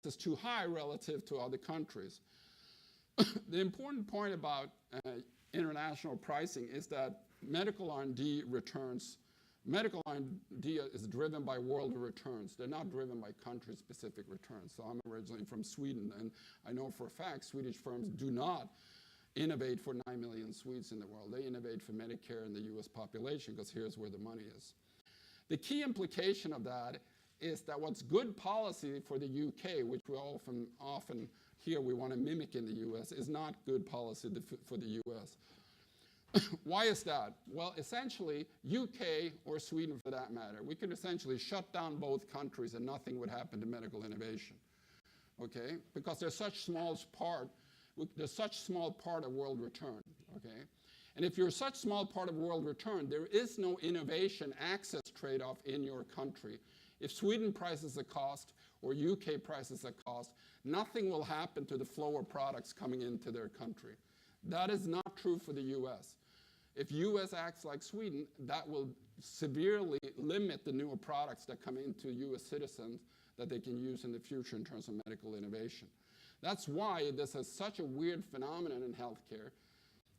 is too high relative to other countries. The important point about international pricing is that medical R&D returns, medical R&D is driven by world returns. They're not driven by country-specific returns. So I'm originally from Sweden, and I know for a fact Swedish firms do not innovate for 9 million Swedes in the world. They innovate for Medicare and the US population, because here's where the money is. The key implication of that is that what's good policy for the UK, which we often hear we want to mimic in the US, is not good policy for the US. Why is that? Well, essentially, UK or Sweden for that matter, we could essentially shut down both countries and nothing would happen to medical innovation. Okay? Because there's such small part of world return. Okay? And if you're such small part of world return, there is no innovation access trade-off in your country. If Sweden prices a cost or UK prices a cost, nothing will happen to the flow of products coming into their country. That is not true for the US. If US acts like Sweden, that will severely limit the newer products that come into US citizens that they can use in the future in terms of medical innovation. That's why this is such a weird phenomenon in healthcare.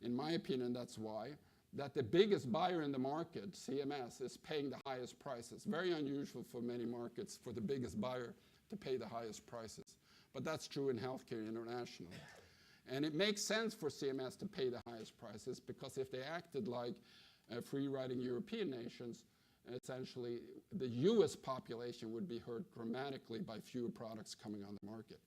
In my opinion, that's why, that the biggest buyer in the market, CMS, is paying the highest prices. Very unusual for many markets for the biggest buyer to pay the highest prices. But that's true in healthcare internationally. And it makes sense for CMS to pay the highest prices, because if they acted like free-riding European nations, essentially the US population would be hurt dramatically by fewer products coming on the market.